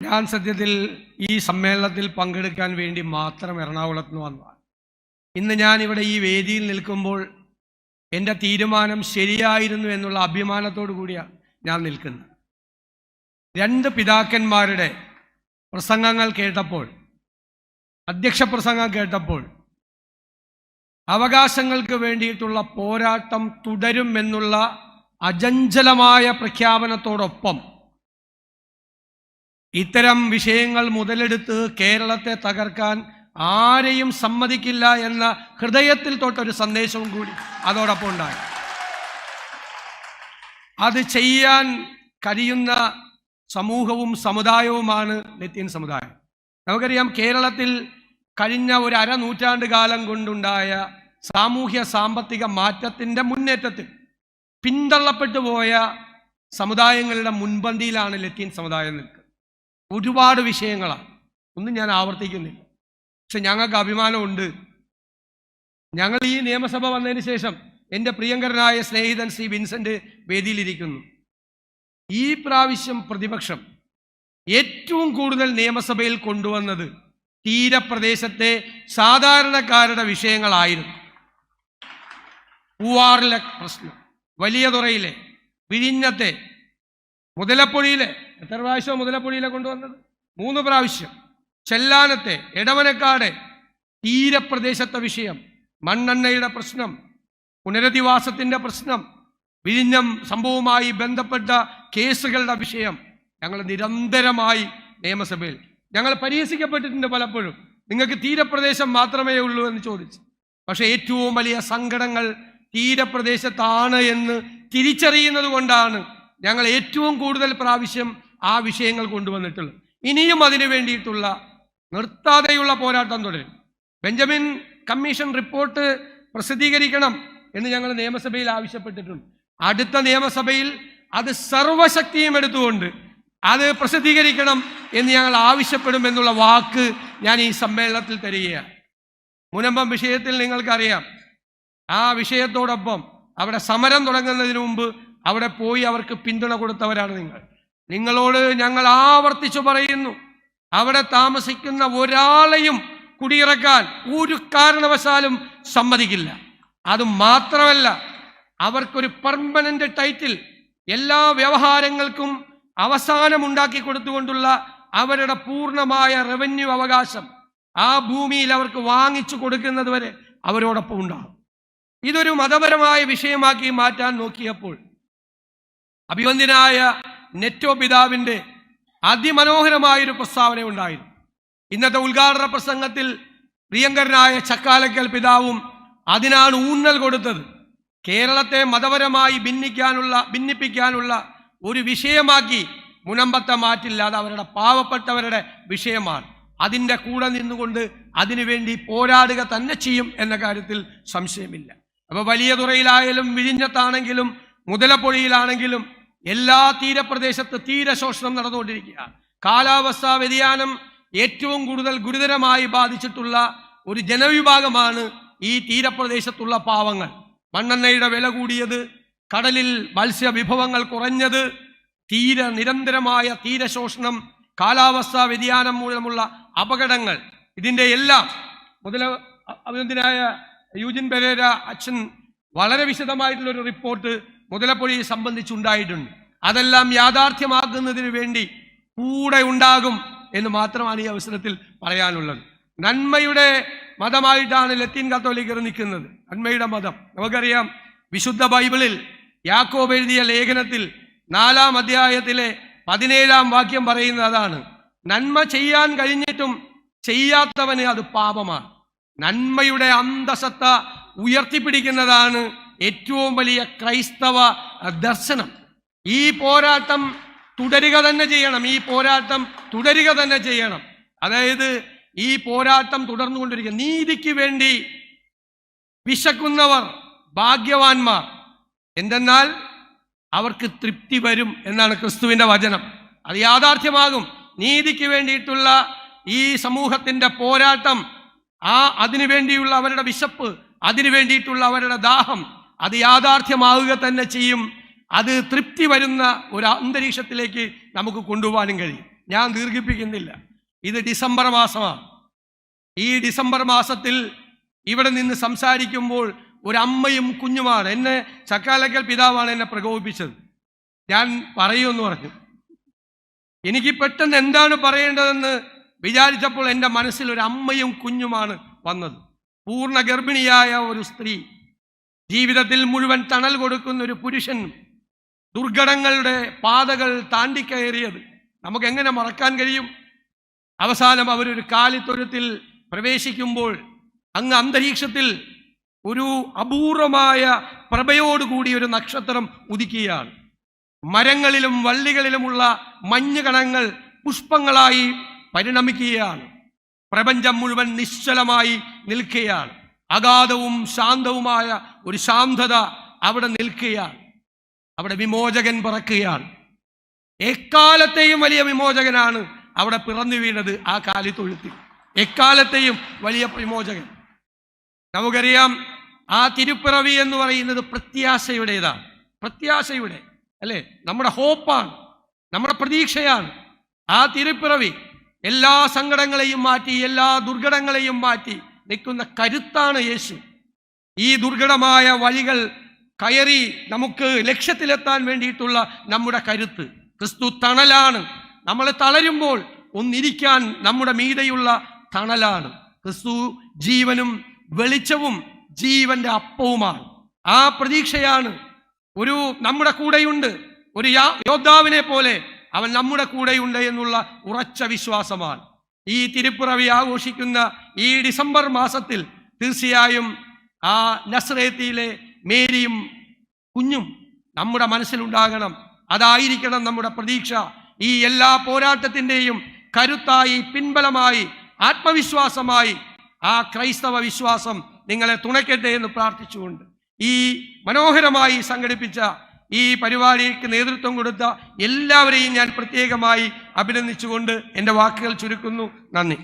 ഞാൻ സത്യത്തിൽ ഈ സമ്മേളനത്തിൽ പങ്കെടുക്കാൻ വേണ്ടി മാത്രം എറണാകുളത്ത് നിന്ന് വന്നതാണ്. ഇന്ന് ഞാൻ ഇവിടെ ഈ വേദിയിൽ നിൽക്കുമ്പോൾ എൻ്റെ തീരുമാനം ശരിയായിരുന്നു എന്നുള്ള അഭിമാനത്തോടു കൂടിയാണ് ഞാൻ നിൽക്കുന്നത്. രണ്ട് പിതാക്കന്മാരുടെ പ്രസംഗങ്ങൾ കേട്ടപ്പോൾ, അധ്യക്ഷ പ്രസംഗം കേട്ടപ്പോൾ, അവകാശങ്ങൾക്ക് വേണ്ടിയിട്ടുള്ള പോരാട്ടം തുടരുമെന്നുള്ള അചഞ്ചലമായ പ്രഖ്യാപനത്തോടൊപ്പം ഇത്തരം വിഷയങ്ങൾ മുതലെടുത്ത് കേരളത്തെ തകർക്കാൻ ആരെയും സമ്മതിക്കില്ല എന്ന ഹൃദയത്തിൽ തൊട്ടൊരു സന്ദേശവും കൂടി അതോടൊപ്പം ഉണ്ടായി. അത് ചെയ്യാൻ കഴിയുന്ന സമൂഹവും സമുദായവുമാണ് ലത്തീൻ സമുദായം. നമുക്കറിയാം, കേരളത്തിൽ കഴിഞ്ഞ ഒരു അരനൂറ്റാണ്ട് കാലം കൊണ്ടുണ്ടായ സാമൂഹ്യ സാമ്പത്തിക മാറ്റത്തിൻ്റെ മുന്നേറ്റത്തിൽ പിന്തള്ളപ്പെട്ടു പോയ സമുദായങ്ങളുടെ മുൻപന്തിയിലാണ് ലത്തീൻ സമുദായം നിൽക്കുന്നത്. ഒരുപാട് വിഷയങ്ങളാണ്, ഒന്നും ഞാൻ ആവർത്തിക്കുന്നില്ല. പക്ഷെ ഞങ്ങൾക്ക് അഭിമാനമുണ്ട്. ഞങ്ങൾ ഈ നിയമസഭ വന്നതിന് ശേഷം എൻ്റെ പ്രിയങ്കരനായ സ്നേഹിതൻ ശ്രീ വിൻസെൻ്റ് വേദിയിലിരിക്കുന്നു. ഈ പ്രാവശ്യം പ്രതിപക്ഷം ഏറ്റവും കൂടുതൽ നിയമസഭയിൽ കൊണ്ടുവന്നത് തീരപ്രദേശത്തെ സാധാരണക്കാരുടെ വിഷയങ്ങളായിരുന്നു. പൂവാറിലെ പ്രശ്നം, വലിയതുറയിലെ, വിഴിഞ്ഞത്തെ, മുതലപ്പൊഴിയിലെ, എത്ര പ്രാവശ്യം മുതലപ്പൊഴിയിലെ കൊണ്ടുവന്നത്? 3 പ്രാവശ്യം. ചെല്ലാനത്തെ, എടവനക്കാട്, തീരപ്രദേശത്തെ വിഷയം, മണ്ണെണ്ണയുടെ പ്രശ്നം, പുനരധിവാസത്തിൻ്റെ പ്രശ്നം, വിഴിഞ്ഞം സംഭവവുമായി ബന്ധപ്പെട്ട കേസുകളുടെ വിഷയം ഞങ്ങൾ നിരന്തരമായി നിയമസഭയിൽ ഞങ്ങൾ പരിഹസിക്കപ്പെട്ടിട്ടുണ്ട് പലപ്പോഴും. നിങ്ങൾക്ക് തീരപ്രദേശം മാത്രമേ ഉള്ളൂ എന്ന് ചോദിച്ചു. പക്ഷേ ഏറ്റവും വലിയ സങ്കടങ്ങൾ തീരപ്രദേശത്താണ് എന്ന് തിരിച്ചറിയുന്നത് കൊണ്ടാണ് ഞങ്ങൾ ഏറ്റവും കൂടുതൽ പ്രാവശ്യം ആ വിഷയങ്ങൾ കൊണ്ടുവന്നിട്ടുള്ളത്. ഇനിയും അതിനു വേണ്ടിയിട്ടുള്ള നിർത്താതെയുള്ള പോരാട്ടം തുടരും. ബെഞ്ചമിൻ കമ്മീഷൻ റിപ്പോർട്ട് പ്രസിദ്ധീകരിക്കണം എന്ന് ഞങ്ങൾ നിയമസഭയിൽ ആവശ്യപ്പെട്ടിട്ടുണ്ട്. അടുത്ത നിയമസഭയിൽ അത് സർവശക്തിയും എടുത്തുകൊണ്ട് അത് പ്രസിദ്ധീകരിക്കണം എന്ന് ഞങ്ങൾ ആവശ്യപ്പെടുമെന്നുള്ള വാക്ക് ഞാൻ ഈ സമ്മേളനത്തിൽ തരികയാണ്. മുനമ്പം വിഷയത്തിൽ നിങ്ങൾക്കറിയാം, ആ വിഷയത്തോടൊപ്പം അവിടെ സമരം തുടങ്ങുന്നതിന് മുമ്പ് അവിടെ പോയി അവർക്ക് പിന്തുണ കൊടുത്തവരാണ് നിങ്ങൾ. നിങ്ങളോട് ഞങ്ങൾ ആവർത്തിച്ചു പറയുന്നു, അവിടെ താമസിക്കുന്ന ഒരാളെയും കുടിയിറക്കാൻ ഒരു കാരണവശാലും സമ്മതിക്കില്ല. അതുമാത്രമല്ല, അവർക്കൊരു പെർമനന്റ് ടൈറ്റിൽ, എല്ലാ വ്യവഹാരങ്ങൾക്കും അവസാനമുണ്ടാക്കി കൊടുത്തുകൊണ്ടുള്ള അവരുടെ പൂർണ്ണമായ റവന്യൂ അവകാശം ആ ഭൂമിയിൽ അവർക്ക് വാങ്ങിച്ചു കൊടുക്കുന്നത് വരെ അവരോടൊപ്പം ഉണ്ടാകും. ഇതൊരു മതപരമായ വിഷയമാക്കി മാറ്റാൻ നോക്കിയപ്പോൾ അഭിവന്ദ്യനായ നെറ്റോ പിതാവിൻ്റെ അതിമനോഹരമായൊരു പ്രസ്താവന ഉണ്ടായിരുന്നു. ഇന്നത്തെ ഉദ്ഘാടന പ്രസംഗത്തിൽ പ്രിയങ്കരനായ ചക്കാലക്കൽ പിതാവും അതിനാണ് ഊന്നൽ കൊടുത്തത്. കേരളത്തെ മതപരമായി ഭിന്നിപ്പിക്കാനുള്ള ഒരു വിഷയമാക്കി മുനമ്പത്തെ മാറ്റില്ല. അത് അവരുടെ പാവപ്പെട്ടവരുടെ വിഷയമാണ്. അതിൻ്റെ കൂടെ നിന്നുകൊണ്ട് അതിനുവേണ്ടി പോരാടുക തന്നെ ചെയ്യും എന്ന കാര്യത്തിൽ സംശയമില്ല. അപ്പോൾ വലിയതുറയിലായാലും വിഴിഞ്ഞത്താണെങ്കിലും മുതലപ്പൊഴിയിലാണെങ്കിലും എല്ലാ തീരപ്രദേശത്ത് തീരശോഷണം നടന്നുകൊണ്ടിരിക്കുക. കാലാവസ്ഥാ വ്യതിയാനം ഏറ്റവും കൂടുതൽ ഗുരുതരമായി ബാധിച്ചിട്ടുള്ള ഒരു ജനവിഭാഗമാണ് ഈ തീരപ്രദേശത്തുള്ള പാവങ്ങൾ. മണ്ണെണ്ണയുടെ വില കൂടിയത്, കടലിൽ മത്സ്യവിഭവങ്ങൾ കുറഞ്ഞത്, നിരന്തരമായ തീരശോഷണം, കാലാവസ്ഥാ വ്യതിയാനം മൂലമുള്ള അപകടങ്ങൾ, ഇതിൻ്റെ എല്ലാം അഭിനന്ദനായ യൂജിൻ പെരേര അച്ഛൻ വളരെ വിശദമായിട്ടുള്ളൊരു റിപ്പോർട്ട് മുതലപ്പൊഴിയെ സംബന്ധിച്ചുണ്ടായിട്ടുണ്ട്. അതെല്ലാം യാഥാർത്ഥ്യമാക്കുന്നതിന് വേണ്ടി കൂടെ ഉണ്ടാകും എന്ന് മാത്രമാണ് ഈ അവസരത്തിൽ പറയാനുള്ളത്. നന്മയുടെ മതമായിട്ടാണ് ലത്തീൻ കത്തോലിക്കർ നിൽക്കുന്നത്. നന്മയുടെ മതം നമുക്കറിയാം. വിശുദ്ധ ബൈബിളിൽ യാക്കോബ് എഴുതിയ ലേഖനത്തിൽ 4-ാം അധ്യായത്തിലെ 17-ാം വാക്യം പറയുന്നത് അതാണ്: നന്മ ചെയ്യാൻ കഴിഞ്ഞിട്ടും ചെയ്യാത്തവന് അത് പാപമാണ്. നന്മയുടെ അന്തസത്ത ഉയർത്തിപ്പിടിക്കുന്നതാണ് ഏറ്റവും വലിയ ക്രൈസ്തവ ദർശനം. ഈ പോരാട്ടം തുടരുക തന്നെ ചെയ്യണം. അതായത് ഈ പോരാട്ടം തുടർന്നുകൊണ്ടിരിക്കുക. നീതിക്ക് വേണ്ടി വിശക്കുന്നവർ ഭാഗ്യവാന്മാർ, എന്തെന്നാൽ അവർക്ക് തൃപ്തി വരും എന്നാണ് ക്രിസ്തുവിൻ്റെ വചനം. അത് യാഥാർത്ഥ്യമാകും. നീതിക്ക് വേണ്ടിയിട്ടുള്ള ഈ സമൂഹത്തിൻ്റെ പോരാട്ടം, അതിനു വേണ്ടിയുള്ള അവരുടെ വിശപ്പ്, അതിനു വേണ്ടിയിട്ടുള്ള അവരുടെ ദാഹം, അത് യാഥാർത്ഥ്യമാവുക തന്നെ ചെയ്യും. അത് തൃപ്തി വരുന്ന ഒരു അന്തരീക്ഷത്തിലേക്ക് നമുക്ക് കൊണ്ടുപോകാനും കഴിയും. ഞാൻ ദീർഘിപ്പിക്കുന്നില്ല. ഇത് ഡിസംബർ മാസമാണ്. ഈ ഡിസംബർ മാസത്തിൽ ഇവിടെ നിന്ന് സംസാരിക്കുമ്പോൾ ഒരമ്മയും കുഞ്ഞുമാണ്. എന്നെ ചക്കാലക്കൽ പിതാവാണ് എന്നെ പ്രകോപിപ്പിച്ചത്. ഞാൻ പറയുമെന്ന് പറഞ്ഞു. എനിക്ക് പെട്ടെന്ന് എന്താണ് പറയേണ്ടതെന്ന് വിചാരിച്ചപ്പോൾ എൻ്റെ മനസ്സിൽ ഒരു അമ്മയും കുഞ്ഞുമാണ് വന്നത്. പൂർണ്ണ ഗർഭിണിയായ ഒരു സ്ത്രീ, ജീവിതത്തിൽ മുഴുവൻ തണൽ കൊടുക്കുന്ന ഒരു പുരുഷൻ, ദുർഘടങ്ങളുടെ പാതകൾ താണ്ടിക്കയറിയത് നമുക്ക് എങ്ങനെ മറക്കാൻ കഴിയും? അവസാനം അവരൊരു കാലിത്തൊഴുത്തിൽ പ്രവേശിക്കുമ്പോൾ അങ്ങ് അന്തരീക്ഷത്തിൽ ഒരു അപൂർവമായ പ്രഭയോടുകൂടി ഒരു നക്ഷത്രം ഉദിക്കുകയാണ്. മരങ്ങളിലും വള്ളികളിലുമുള്ള മഞ്ഞുകണങ്ങൾ പുഷ്പങ്ങളായി പരിണമിക്കുകയാണ്. പ്രപഞ്ചം മുഴുവൻ നിശ്ചലമായി നിൽക്കുകയാണ്. അഗാധവും ശാന്തവുമായ ഒരു ശാന്തത അവിടെ നിൽക്കുകയാണ്. അവിടെ വിമോചകൻ പിറക്കുകയാണ്. എക്കാലത്തെയും വലിയ വിമോചകനാണ് അവിടെ പിറന്നു വീണത് ആ കാലിത്തൊഴുത്തിൽ. എക്കാലത്തെയും വലിയ വിമോചകൻ. നമുക്കറിയാം, ആ തിരുപ്പിറവി എന്ന് പറയുന്നത് പ്രത്യാശയുടേതാണ്. പ്രത്യാശയുടെ അല്ലേ, നമ്മുടെ ഹോപ്പാണ്, നമ്മുടെ പ്രതീക്ഷയാണ്. ആ തിരുപ്പിറവി എല്ലാ സങ്കടങ്ങളെയും മാറ്റി, എല്ലാ ദുർഘടങ്ങളെയും മാറ്റി നിൽക്കുന്ന കരുത്താണ് യേശു. ഈ ദുർഘടമായ വഴികൾ കയറി നമുക്ക് ലക്ഷ്യത്തിലെത്താൻ വേണ്ടിയിട്ടുള്ള നമ്മുടെ കരുത്ത്. ക്രിസ്തു തണലാണ്. നമ്മളെ തളരുമ്പോൾ ഒന്നിരിക്കാൻ നമ്മുടെ മീതെയുള്ള തണലാണ്. ക്രിസ്തു ജീവനും വെളിച്ചവും ജീവന്റെ അപ്പവുമാണ്. ആ പ്രതീക്ഷയാണ്. നമ്മുടെ കൂടെയുണ്ട്, ഒരു യോദ്ധാവിനെ പോലെ അവൻ നമ്മുടെ കൂടെയുണ്ട് എന്നുള്ള ഉറച്ച വിശ്വാസമാണ്. ഈ തിരുപ്പിറവി ആഘോഷിക്കുന്ന ഈ ഡിസംബർ മാസത്തിൽ തീർച്ചയായും ആ നസ്രേത്തിയിലെ മേരിയും കുഞ്ഞും നമ്മുടെ മനസ്സിലുണ്ടാകണം. അതായിരിക്കണം നമ്മുടെ പ്രതീക്ഷ. ഈ എല്ലാ പോരാട്ടത്തിൻ്റെയും കരുത്തായി, പിൻബലമായി, ആത്മവിശ്വാസമായി ആ ക്രൈസ്തവ വിശ്വാസം നിങ്ങളെ തുണയ്ക്കട്ടെ എന്ന് പ്രാർത്ഥിച്ചുകൊണ്ട് ഈ മനോഹരമായി സംഘടിപ്പിച്ച ഈ പരിപാടിക്ക് നേതൃത്വം കൊടുത്ത എല്ലാവരെയും ഞാൻ പ്രത്യേകമായി അഭിനന്ദിച്ചുകൊണ്ട് എൻ്റെ വാക്കുകൾ ചുരുക്കുന്നു. നന്ദി.